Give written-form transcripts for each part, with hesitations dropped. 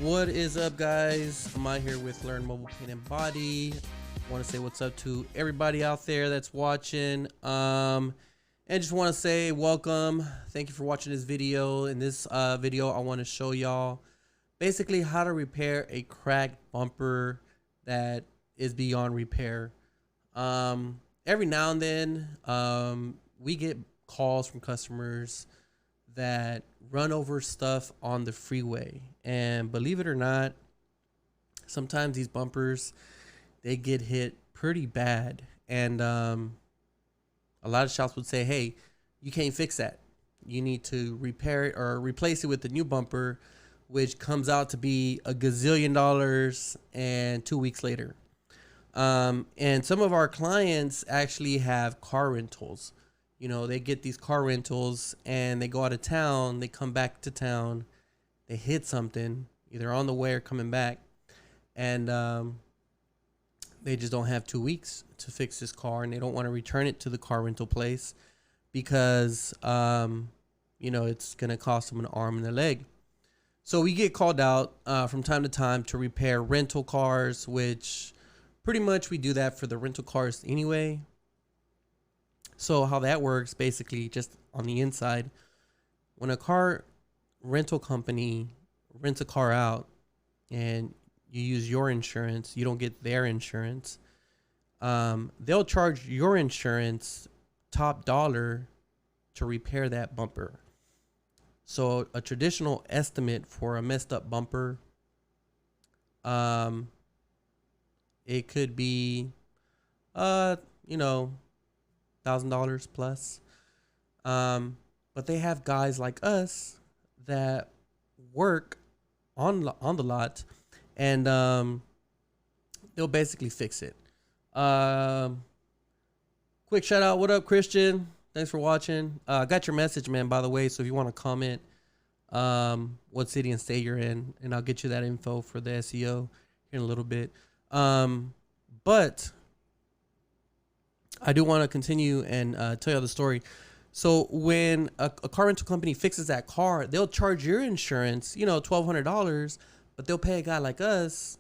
What is up, guys? I'm out here with Learn Mobile Paint and Body. I want to say what's up to everybody out there that's watching. And just want to say welcome. Thank you for watching this video. In this video, I want to show y'all basically how to repair a cracked bumper that is beyond repair. Every now and then, we get calls from customers that run over stuff on the freeway, and believe it or not, sometimes these bumpers, they get hit pretty bad, and a lot of shops would say, hey, you can't fix that, you need to repair it or replace it with the new bumper, which comes out to be a gazillion dollars and 2 weeks later. And some of our clients actually have car rentals. You know, they get these car rentals and they go out of town, they come back to town, they hit something, either on the way or coming back, and they just don't have 2 weeks to fix this car, and they don't want to return it to the car rental place because, you know, it's going to cost them an arm and a leg. So we get called out from time to time to repair rental cars, which pretty much we do that for the rental cars anyway. So how that works, basically, just on the inside, when a car rental company rents a car out and you use your insurance, you don't get their insurance, they'll charge your insurance top dollar to repair that bumper. So a traditional estimate for a messed up bumper, it could be, you know, $1,000 plus. But they have guys like us that work on the lot, and they'll basically fix it. Quick shout out, what up, Christian? Thanks for watching. I got your message, man, by the way, so if you want to comment what city and state you're in, and I'll get you that info for the SEO here in a little bit. But I do want to continue and tell you the story. So when a car rental company fixes that car, they'll charge your insurance, you know, $1,200, but they'll pay a guy like us,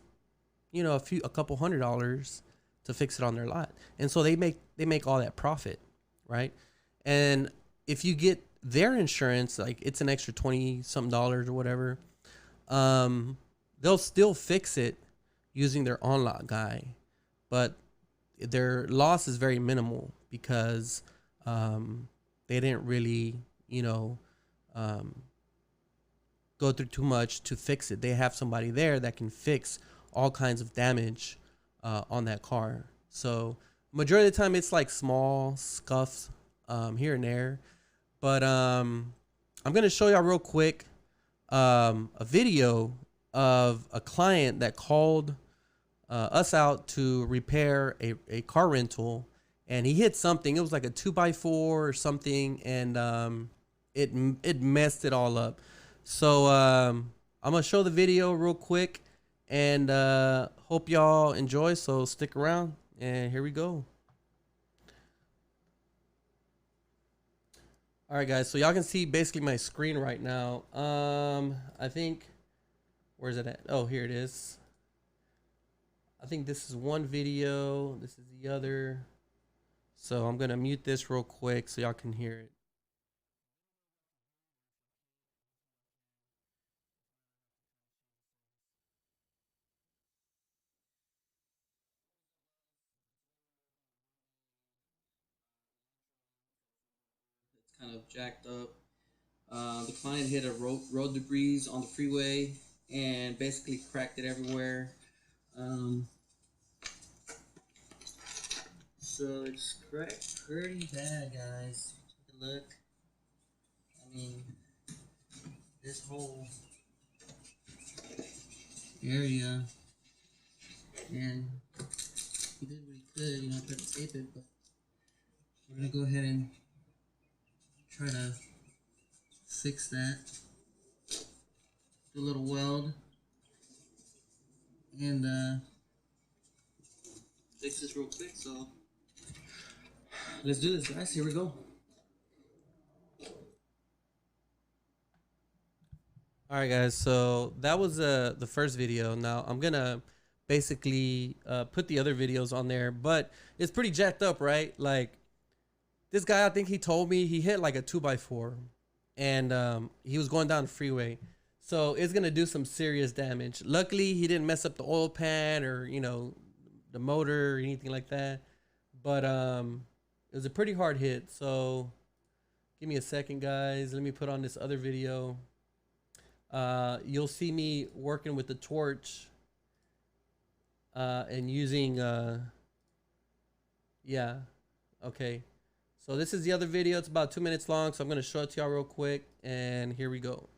you know, a couple $100s to fix it on their lot. And so they make all that profit, right? And if you get their insurance, like it's an extra 20 something dollars or whatever, they'll still fix it using their on-lot guy, but their loss is very minimal because they didn't really, you know, go through too much to fix it. They have somebody there that can fix all kinds of damage on that car. So majority of the time it's like small scuffs here and there. But I'm going to show y'all real quick a video of a client that called us out to repair a car rental, and he hit something. It was like a 2x4 or something, and it messed it all up. So I'm gonna show the video real quick, and hope y'all enjoy. So stick around, and here we go. All right, guys. So y'all can see basically my screen right now. I think, where's it at? Oh, here it is. I think this is one video, this is the other. So I'm gonna mute this real quick so y'all can hear it. It's kind of jacked up. The client hit a road debris on the freeway and basically cracked it everywhere. So it's cracked pretty bad, guys. Take a look. I mean, this whole area, and he did what he could, you know, try to tape it, but we're gonna go ahead and try to fix that. Do a little weld and fix this real quick. So let's do this, guys. Here we go. All right, guys. So that was the first video. Now I'm gonna basically put the other videos on there, but it's pretty jacked up, right? Like this guy, I think he told me he hit like a 2x4, and he was going down the freeway, so it's gonna do some serious damage. Luckily, he didn't mess up the oil pan or the motor or anything like that. But it was a pretty hard hit. So give me a second, guys. Let me put on this other video. You'll see me working with the torch and using yeah, okay. So this is the other video. It's about 2 minutes long, so I'm gonna show it to y'all real quick, and here we go.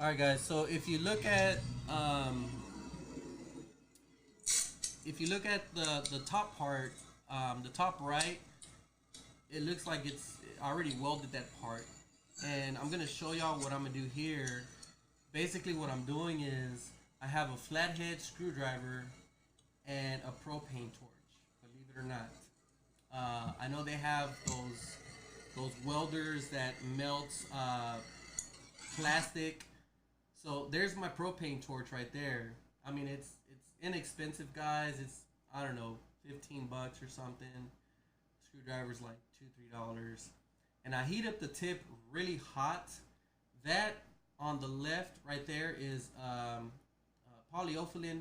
All right, guys. So if you look at the top part, the top right, it looks like it's already welded that part. And I'm gonna show y'all what I'm gonna do here. Basically, what I'm doing is I have a flathead screwdriver and a propane torch. Believe it or not, I know they have those welders that melts plastic. So there's my propane torch right there. I mean, it's inexpensive, guys. It's, I don't know, 15 bucks or something. Screwdriver's like $2-3, and I heat up the tip really hot. That on the left right there is a polyolefin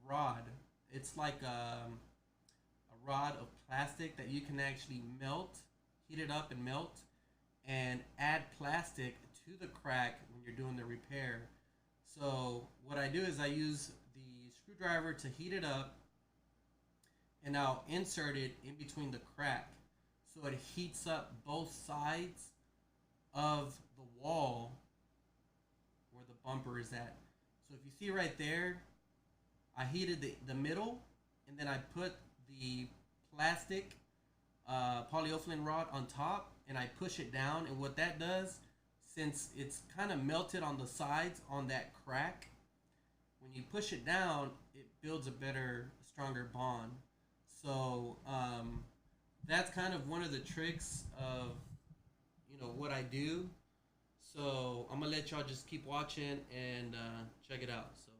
rod. It's like a rod of plastic that you can actually melt, heat it up and melt, and add plastic to the crack when you're doing the repair. So what I do is I use the screwdriver to heat it up, and I'll insert it in between the crack, so it heats up both sides of the wall where the bumper is at. So if you see right there, I heated the middle, and then I put the plastic polyolefin rod on top, and I push it down. And what that does, since it's kind of melted on the sides on that crack, when you push it down, it builds a better, stronger bond. So that's kind of one of the tricks of what I do. So I'm gonna let y'all just keep watching and check it out. So.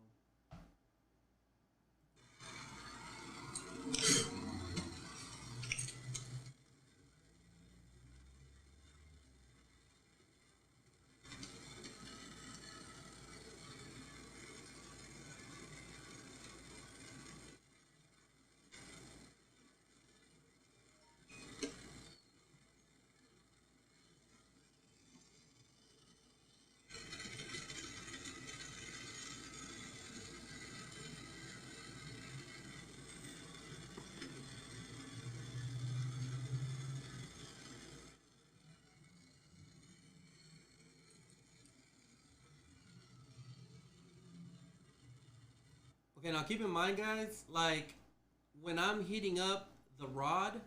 Okay, now keep in mind, guys, like when I'm heating up the rod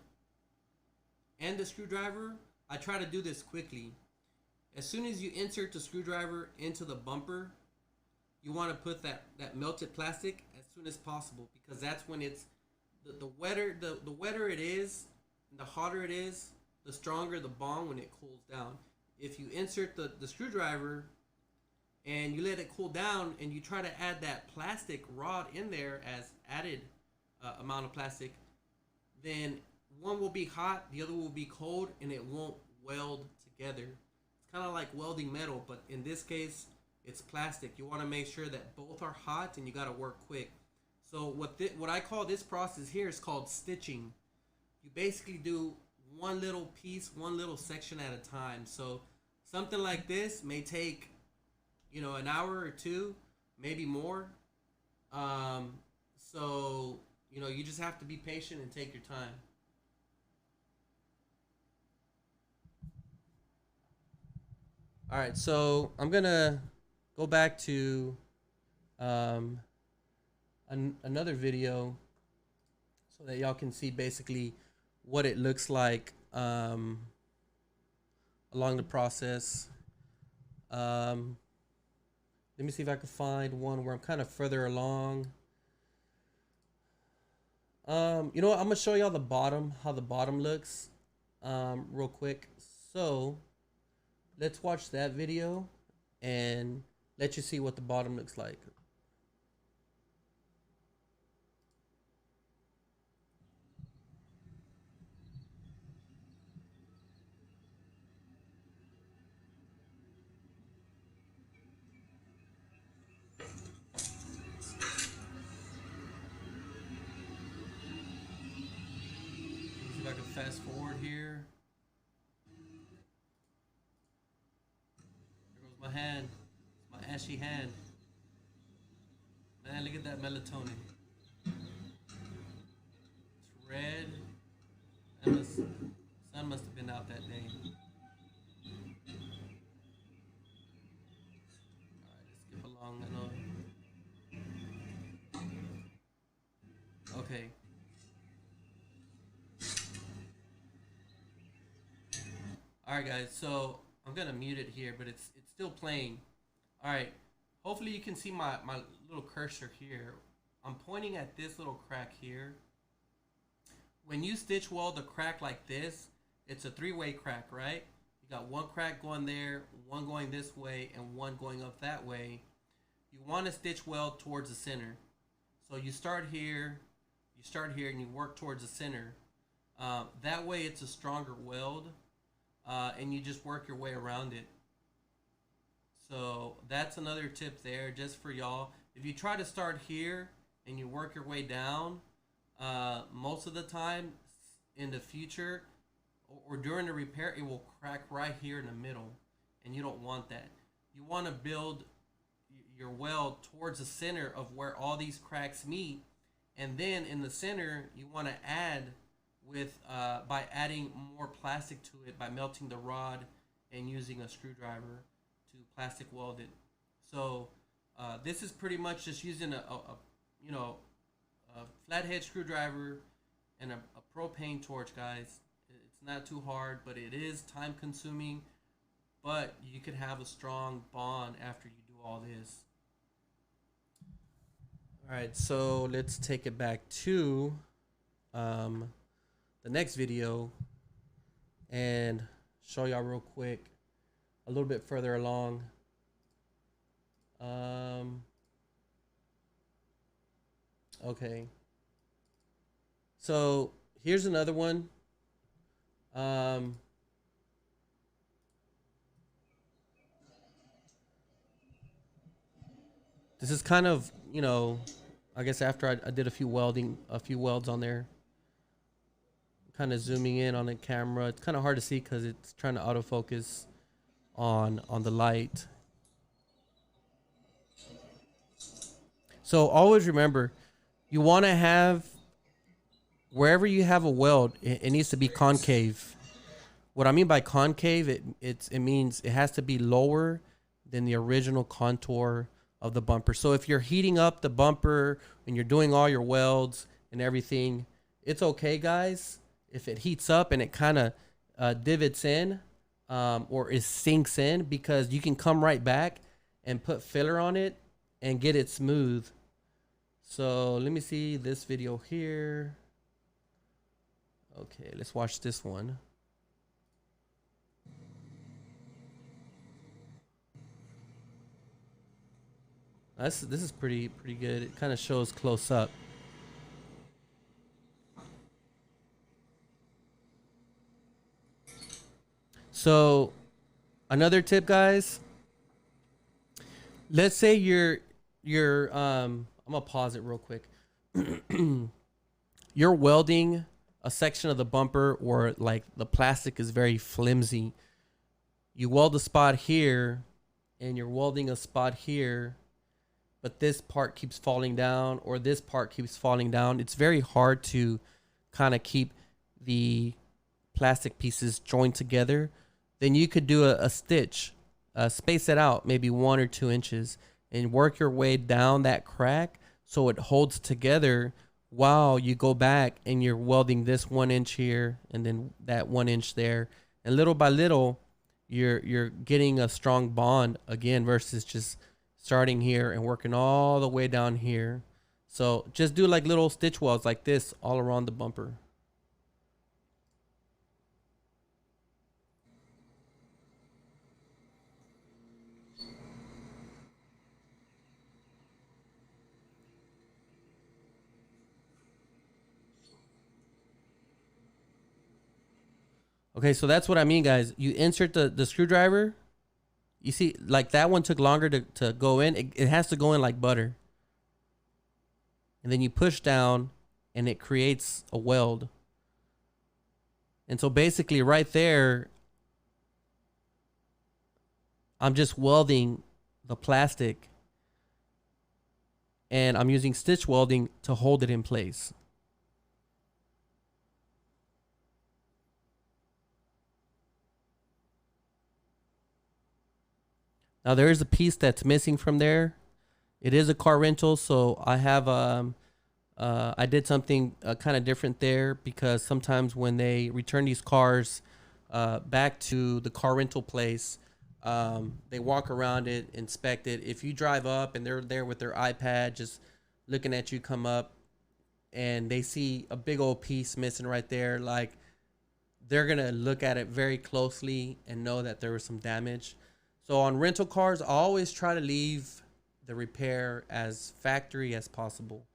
and the screwdriver, I try to do this quickly. As soon as you insert the screwdriver into the bumper, you want to put that melted plastic as soon as possible, because that's when it's the wetter it is, the hotter it is, the stronger the bond when it cools down. If you insert the screwdriver and you let it cool down and you try to add that plastic rod in there as added amount of plastic, then one will be hot, the other will be cold, and it won't weld together. It's kind of like welding metal, but in this case, it's plastic. You want to make sure that both are hot, and you got to work quick. So what I call this process here is called stitching. You basically do one little piece, one little section at a time. So something like this may take an hour or two, maybe more. So you just have to be patient and take your time. All right, so I'm gonna go back to um, another video so that y'all can see basically what it looks like. along the process. Um, Let me see if I can find one where I'm kind of further along. You know what? I'm gonna show y'all the bottom, how the bottom looks, real quick. So let's watch that video and let you see what the bottom looks like. See if I can fast forward here. There goes my hand. It's my ashy hand. Man, look at that melatonin. It's red. Sun must have been out that day. Alright, let's skip along. I know. Okay. Alright guys, so I'm gonna mute it here, but it's still playing. Alright. Hopefully you can see my little cursor here. I'm pointing at this little crack here. When you stitch weld a crack like this, it's a three-way crack, right? You got one crack going there, one going this way, and one going up that way. You want to stitch weld towards the center. So you start here, and you work towards the center. That way it's a stronger weld, and you just work your way around it. So that's another tip there just for y'all. If you try to start here and you work your way down, most of the time in the future or during the repair, it will crack right here in the middle, and you don't want that. You want to build your weld towards the center of where all these cracks meet, and then in the center you want to add with by adding more plastic to it by melting the rod and using a screwdriver to plastic weld it. So this is pretty much just using a flathead screwdriver and a propane torch, guys. It's not too hard, but it is time consuming, but you could have a strong bond after you do all this. All right, so let's take it back to the next video and show y'all real quick a little bit further along. Okay. So here's another one. This is kind of, I guess after I did a few welds on there. Kind of zooming in on the camera. It's kind of hard to see because it's trying to autofocus on the light. So always remember, you want to have, wherever you have a weld, it needs to be concave. What I mean by concave, it means it has to be lower than the original contour of the bumper. So if you're heating up the bumper and you're doing all your welds and everything, it's okay, guys, if it heats up and it kind of divots in or it sinks in, because you can come right back and put filler on it and get it smooth. So let me see this video here. Okay, let's watch this one. This is pretty good. It kind of shows close up. So another tip, guys. Let's say you're I'm gonna pause it real quick. You're welding a section of the bumper where like the plastic is very flimsy. You weld a spot here and you're welding a spot here, but this part keeps falling down or this part keeps falling down. It's very hard to kind of keep the plastic pieces joined together. Then you could do a stitch, space it out maybe 1 or 2 inches and work your way down that crack so it holds together while you go back and you're welding this 1 inch here and then that 1 inch there. And little by little, you're getting a strong bond again versus just starting here and working all the way down here. So just do like little stitch welds like this all around the bumper. Okay, so that's what I mean, guys. You insert the screwdriver. You see, like that one took longer to go in. It has to go in like butter. And then you push down and it creates a weld. And so basically right there, I'm just welding the plastic and I'm using stitch welding to hold it in place. Now there is a piece that's missing from there. It is a car rental, so I have I did something kind of different there because sometimes when they return these cars back to the car rental place, they walk around it, inspect it. If you drive up and they're there with their iPad just looking at you come up and they see a big old piece missing right there, like they're going to look at it very closely and know that there was some damage. So on rental cars, I always try to leave the repair as factory as possible.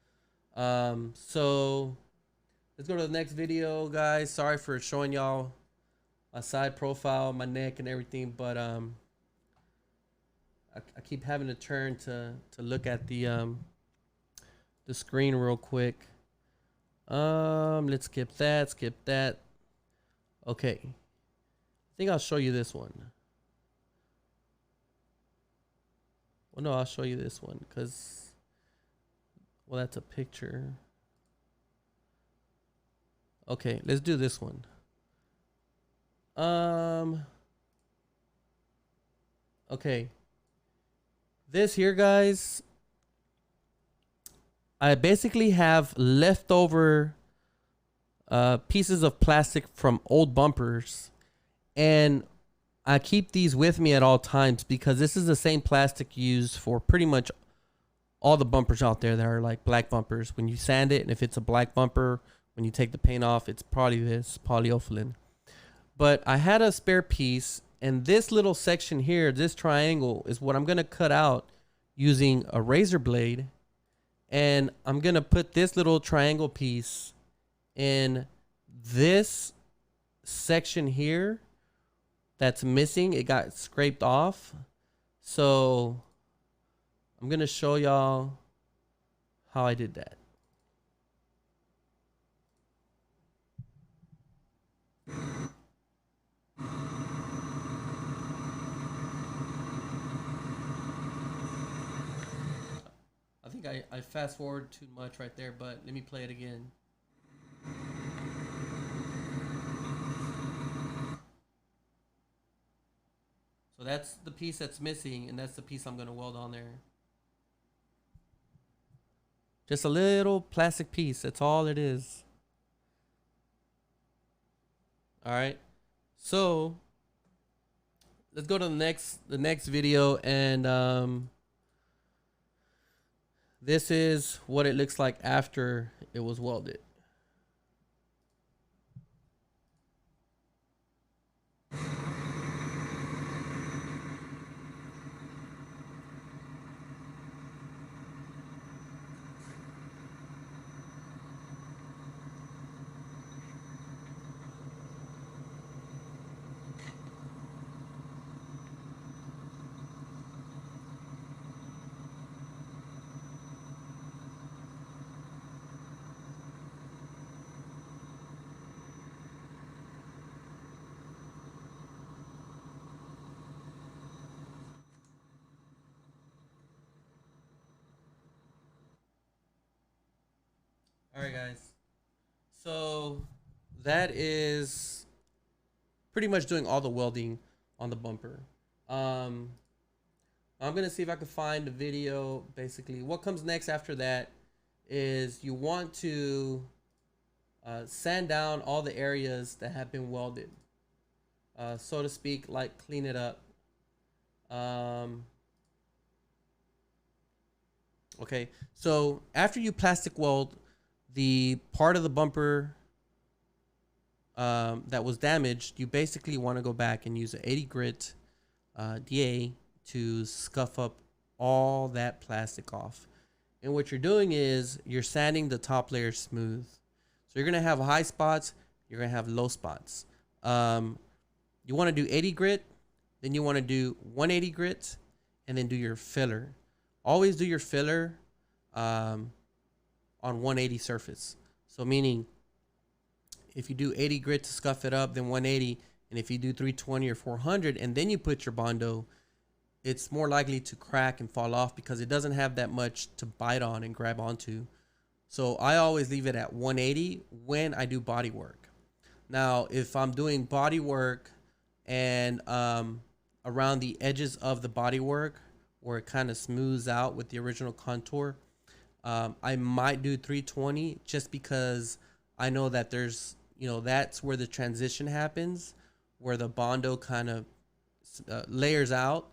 So let's go to the next video, guys. Sorry for showing y'all my side profile, my neck and everything, but I keep having to turn to look at the screen real quick. Let's skip that. Okay. I think I'll show you this one. Well, no, I'll show you this one because, well, that's a picture. Okay, let's do this one. Okay. This here, guys, I basically have leftover pieces of plastic from old bumpers, and I keep these with me at all times because this is the same plastic used for pretty much all the bumpers out there that are like black bumpers. When you sand it, and if it's a black bumper, when you take the paint off, it's probably this polyolefin. But I had a spare piece, and this little section here, this triangle, is what I'm going to cut out using a razor blade. And I'm going to put this little triangle piece in this section here that's missing. It got scraped off. So I'm going to show y'all how I did that. I think I fast forward too much right there, but let me play it again. So that's the piece that's missing, and that's the piece I'm going to weld on there. Just a little plastic piece. That's all it is. All right. So let's go to the next video, and this is what it looks like after it was welded. All right, guys. So that is pretty much doing all the welding on the bumper. I'm gonna see if I can find the video. Basically, what comes next after that is you want to sand down all the areas that have been welded. so to speak, like clean it up. Um, okay, so after you plastic weld the part of the bumper that was damaged, you basically want to go back and use an 80 grit DA to scuff up all that plastic off. And what you're doing is you're sanding the top layer smooth. So you're gonna have high spots, you're gonna have low spots. You want to do 80 grit, then you want to do 180 grit, and then do your filler. Always do your filler on 180 surface. So meaning if you do 80 grit to scuff it up, then 180, and if you do 320 or 400 and then you put your Bondo, it's more likely to crack and fall off because it doesn't have that much to bite on and grab onto. So I always leave it at 180 when I do body work. Now, if I'm doing body work and around the edges of the body work where it kind of smooths out with the original contour, I might do 320 just because I know that there's, that's where the transition happens, where the Bondo kind of layers out.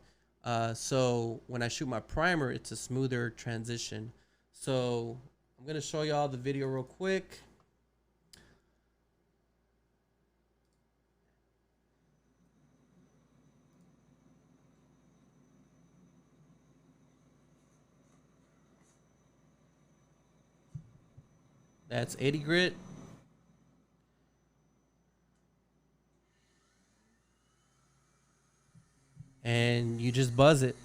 So when I shoot my primer, it's a smoother transition. So I'm going to show y'all the video real quick. That's 80 grit. And you just buzz it.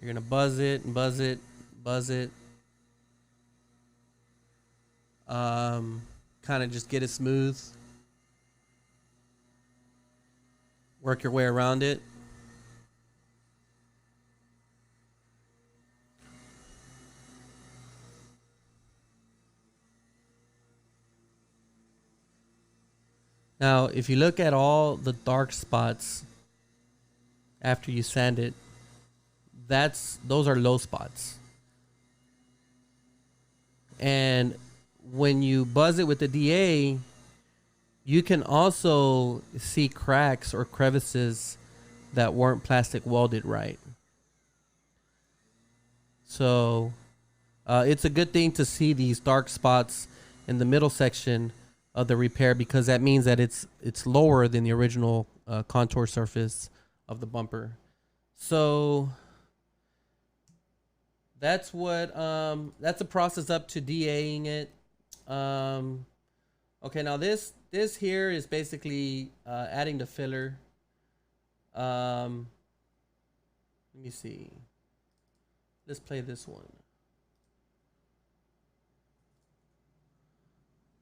You're going to buzz it and buzz it, buzz it. Kind of just get it smooth. Work your way around it. Now, if you look at all the dark spots after you sand it, those are low spots. And when you buzz it with the DA, you can also see cracks or crevices that weren't plastic welded right. So it's a good thing to see these dark spots in the middle section of the repair because that means that it's lower than the original contour surface of the bumper. So that's what that's the process up to DAing it. Okay, now this here is basically adding the filler. Let me see. Let's play this one.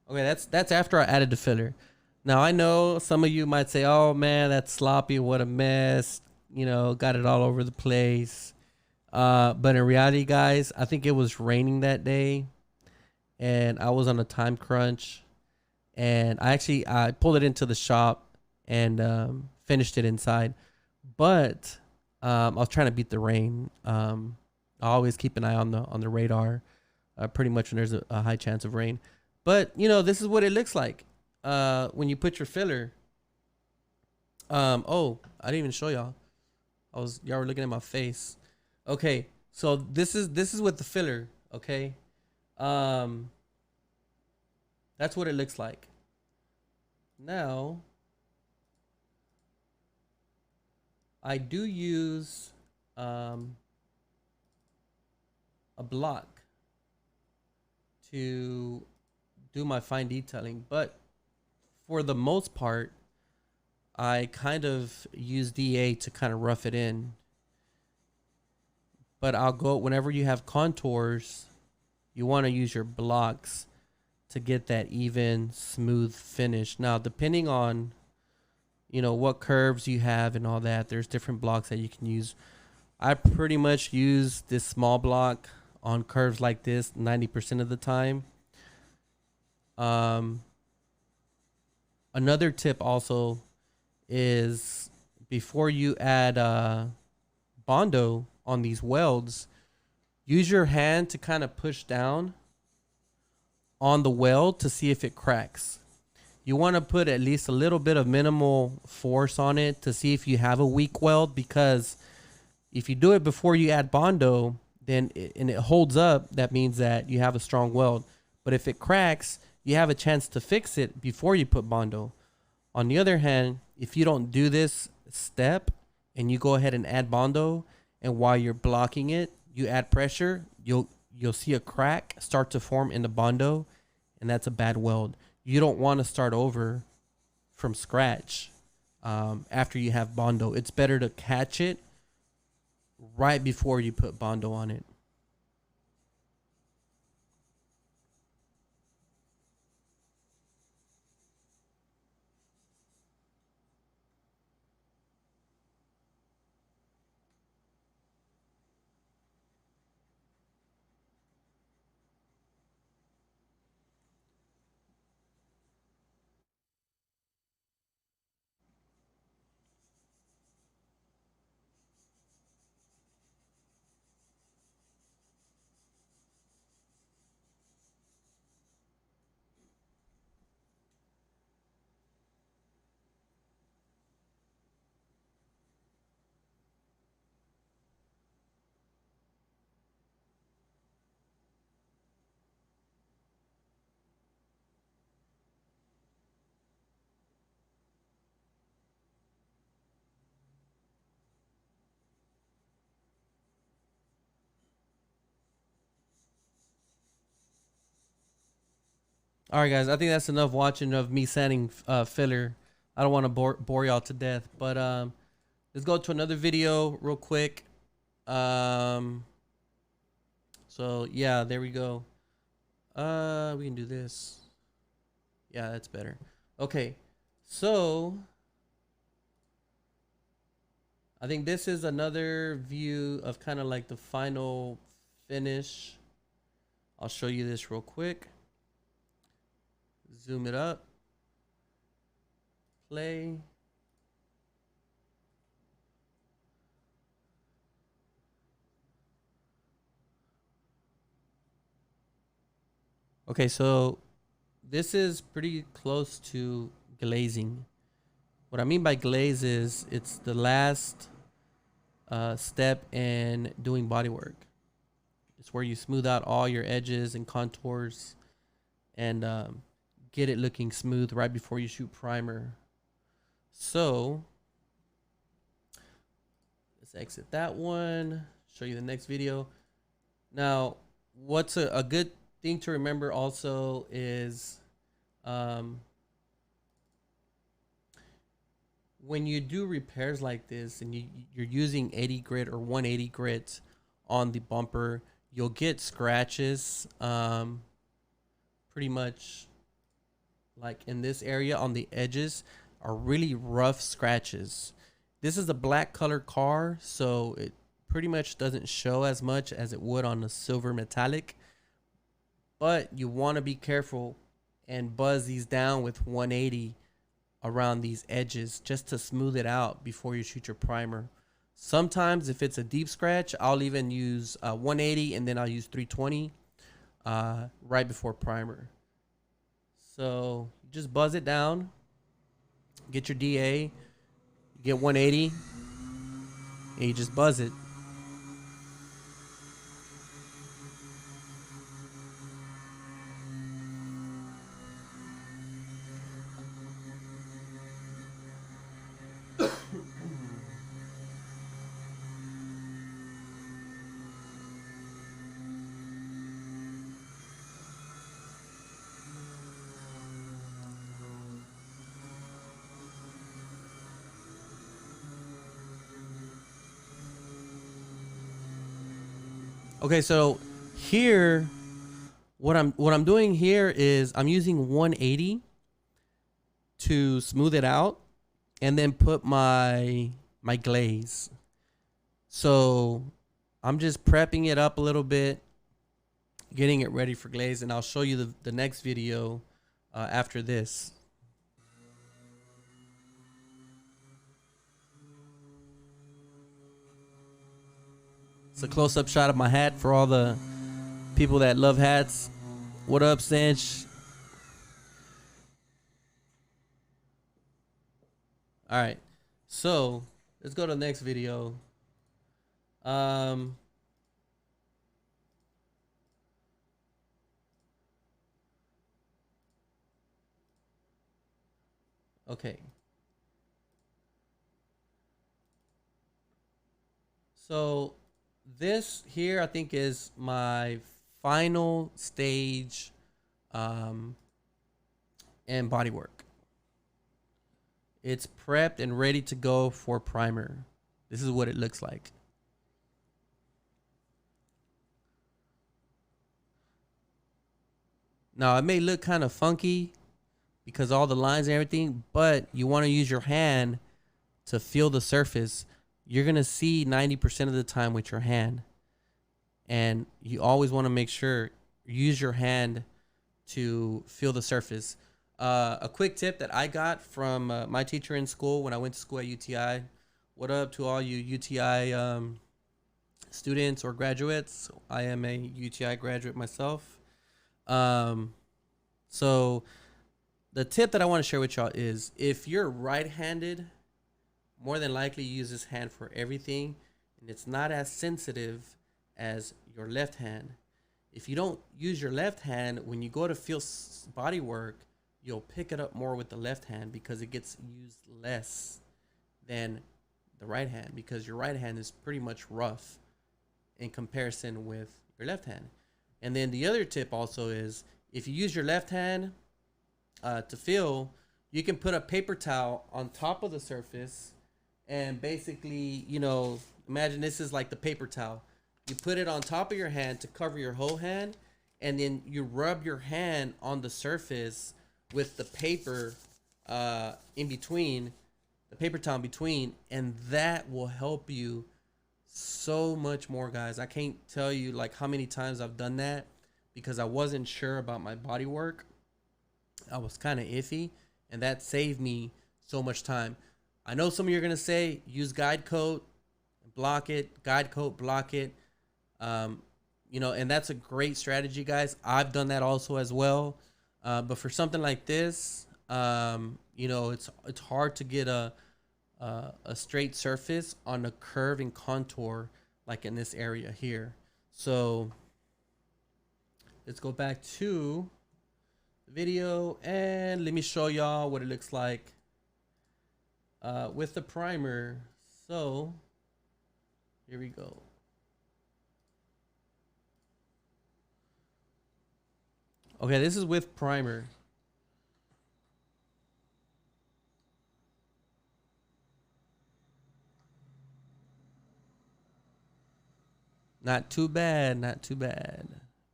Okay, that's after I added the filler. Now I know some of you might say, "Oh man, that's sloppy. What a mess. Got it all over the place." But in reality, guys, I think it was raining that day, and I was on a time crunch, and I pulled it into the shop and finished it inside. But I was trying to beat the rain. I always keep an eye on the radar, pretty much when there's a high chance of rain. But this is what it looks like when you put your filler. Oh, I didn't even show y'all. Y'all were looking at my face. Okay, so this is with the filler. Okay, that's what it looks like. Now, I do use a block to do my fine detailing, but for the most part, I kind of use DA to kind of rough it in. But I'll go whenever you have contours, you want to use your blocks to get that even, smooth finish. Now, depending on what curves you have and all that, there's different blocks that you can use. I pretty much use this small block on curves like this 90% of the time. Another tip also is before you add Bondo on these welds, use your hand to kind of push down on the weld to see if it cracks. you want to put at least a little bit of minimal force on it to see if you have a weak weld, because if you do it before you add Bondo, then and it holds up, that means that you have a strong weld. But if it cracks, you have a chance to fix it before you put Bondo. On the other hand, if you don't do this step and you go ahead and add Bondo, and while you're blocking it, you add pressure, you'll see a crack start to form in the Bondo, and that's a bad weld. You don't want to start over from scratch after you have Bondo. It's better to catch it right before you put Bondo on it. All right, guys. I think that's enough watching of me sanding filler. I don't want to bore y'all to death, but let's go to another video real quick. So yeah, there we go. We can do this. Yeah, that's better. Okay, so I think this is another view of kind of like the final finish. I'll show you this real quick. Zoom it up. Play. Okay, so this is pretty close to glazing. What I mean by glaze is it's the last step in doing body work. It's where you smooth out all your edges and contours and get it looking smooth right before you shoot primer. So let's exit that one, show you the next video. Now, what's a good thing to remember also is when you do repairs like this and you're using 80 grit or 180 grit on the bumper, you'll get scratches pretty much like in this area on the edges are really rough scratches. This is a black color car, so it pretty much doesn't show as much as it would on a silver metallic, but you want to be careful and buzz these down with 180 around these edges just to smooth it out before you shoot your primer. Sometimes if it's a deep scratch, I'll even use 180 and then I'll use 320 right before primer. So just buzz it down, get your DA, get 180, and you just buzz it. Okay, so here, what I'm doing here is I'm using 180 to smooth it out, and then put my glaze. So I'm just prepping it up a little bit, getting it ready for glaze, and I'll show you the next video after this. It's a close-up shot of my hat for all the people that love hats. What up, Sanch? All right. So let's go to the next video. Um, okay. So this here, I think, is my final stage um, and body work. It's prepped and ready to go for primer. This is what it looks like. Now, it may look kind of funky because all the lines and everything, but you want to use your hand to feel the surface. You're going to see 90% of the time with your hand. And you always want to make sure use your hand to feel the surface. A quick tip that I got from my teacher in school when I went to school at UTI. What up to all you UTI students or graduates? I am a UTI graduate myself. Um, so the tip that I want to share with y'all is if you're right-handed, more than likely use this hand for everything, and it's not as sensitive as your left hand. If you don't use your left hand, when you go to feel body work, you'll pick it up more with the left hand because it gets used less than the right hand, because your right hand is pretty much rough in comparison with your left hand. And then the other tip also is if you use your left hand to feel, you can put a paper towel on top of the surface and basically, imagine this is like the paper towel. You put it on top of your hand to cover your whole hand, and then you rub your hand on the surface with the paper in between, the paper towel in between, and that will help you so much more, guys. I can't tell you like how many times I've done that because I wasn't sure about my body work. I was kind of iffy, and that saved me so much time. I know some of you are going to say use guide coat, block it, guide coat, block it. And that's a great strategy, guys. I've done that also as well. But for something like this, it's hard to get a straight surface on a curve and contour like in this area here. So let's go back to the video and let me show y'all what it looks like with the primer. So here we go. Okay, this is with primer. Not too bad, not too bad.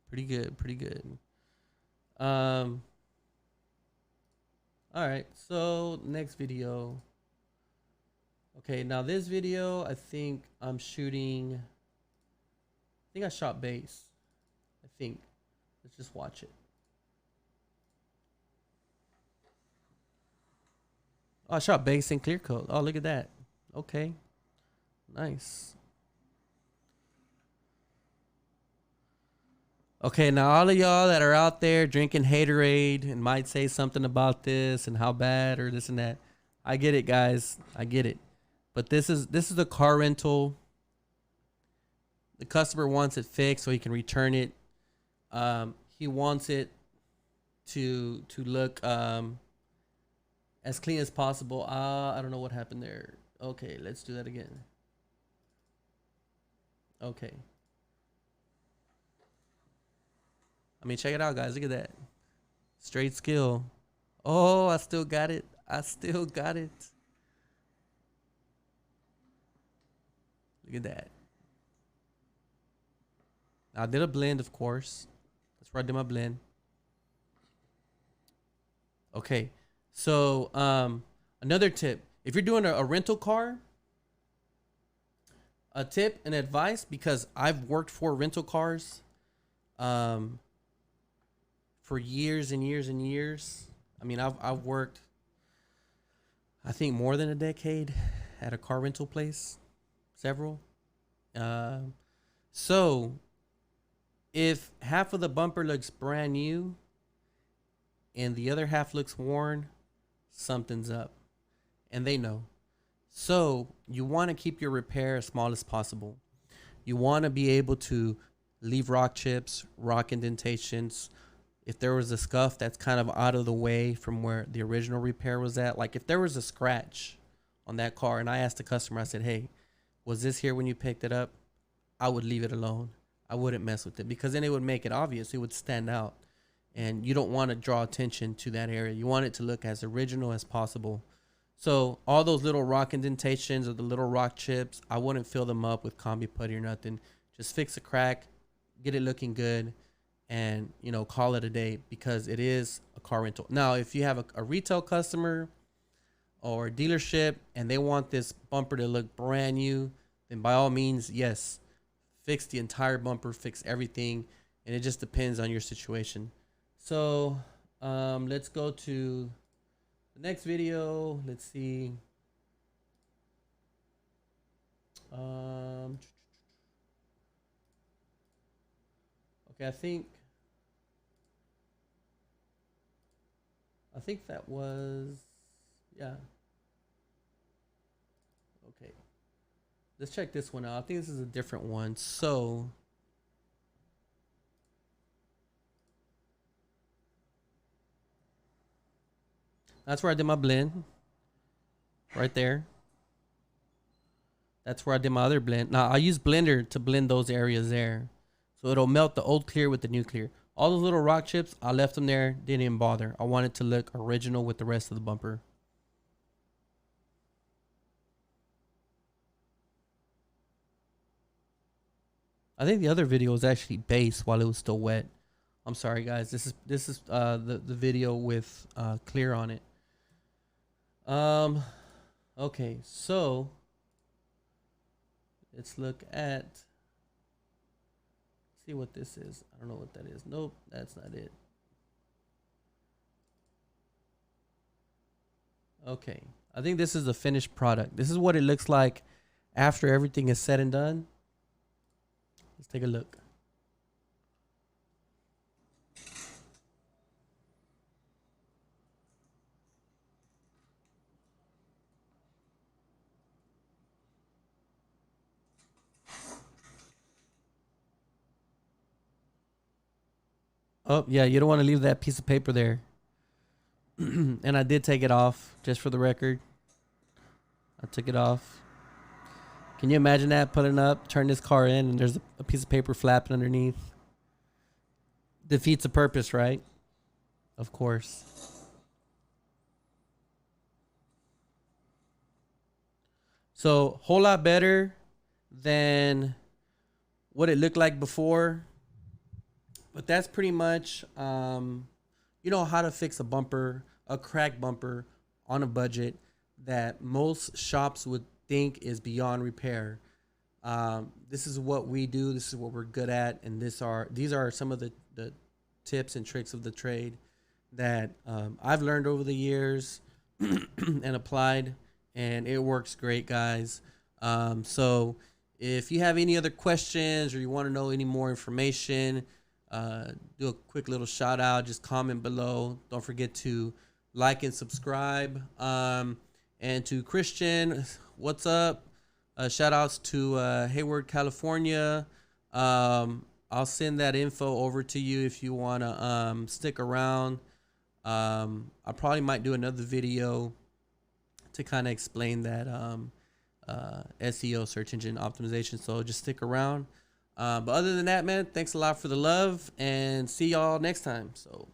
Pretty good, pretty good. All right, so next video. Okay, now this video, I think I'm shooting, I think I shot base. I think. Let's just watch it. Oh, I shot base and clear coat. Oh, look at that. Okay. Nice. Okay, now all of y'all that are out there drinking haterade and might say something about this and how bad or this and that. I get it, guys. I get it. But this is a car rental. The customer wants it fixed so he can return it. He wants it to look as clean as possible. I don't know what happened there. Okay, let's do that again. Okay. I mean, check it out, guys. Look at that. Straight skill. Oh, I still got it. I still got it. Look at that. I did a blend, of course. That's where I did my blend. Okay. So, another tip. If you're doing a rental car, a tip and advice, because I've worked for rental cars for years and years and years. I mean, I've worked, I think, more than a decade at a car rental place. Several. So, if half of the bumper looks brand new and the other half looks worn, something's up. and they know. So you want to keep your repair as small as possible. You want to be able to leave rock chips, rock indentations. If there was a scuff that's kind of out of the way from where the original repair was at, like if there was a scratch on that car and I asked the customer, I said, hey, was this here when you picked it up? I would leave it alone. I wouldn't mess with it because then it would make it obvious. It would stand out. And you don't want to draw attention to that area. You want it to look as original as possible. So all those little rock indentations or the little rock chips, I wouldn't fill them up with combi putty or nothing. Just fix a crack, get it looking good, and call it a day because it is a car rental. Now, if you have a retail customer or a dealership and they want this bumper to look brand new, then by all means, yes, fix the entire bumper, fix everything, and it just depends on your situation. So let's go to the next video. Let's see. Okay, I think that was, yeah. Okay. Let's check this one out. I think this is a different one. So that's where I did my blend. Right there. That's where I did my other blend. Now, I use blender to blend those areas there. So it'll melt the old clear with the new clear. All those little rock chips, I left them there. Didn't even bother. I want it to look original with the rest of the bumper. I think the other video was actually base while it was still wet. I'm sorry, guys. This is the video with clear on it. Okay, so let's look at, see what this is. I don't know what that is. Nope, that's not it. Okay, I think this is the finished product. This is what it looks like after everything is said and done. Let's take a look. Oh, yeah, you don't want to leave that piece of paper there. And I did take it off, just for the record. I took it off. Can you imagine that? Pulling up, turn this car in, and there's a piece of paper flapping underneath. Defeats the purpose, right? Of course. So, whole lot better than what it looked like before. But that's pretty much, how to fix a bumper, a cracked bumper on a budget that most shops would think is beyond repair. This is what we do. This is what we're good at. And these are some of the tips and tricks of the trade that I've learned over the years and applied. And it works great, guys. So if you have any other questions or you want to know any more information, do a quick little shout out, just comment below. Don't forget to like and subscribe. And to Christian, what's up? Shout outs to Hayward, California. I'll send that info over to you if you want to stick around. I probably might do another video to kind of explain that SEO, search engine optimization. So just stick around. But other than that, man, thanks a lot for the love and see y'all next time. So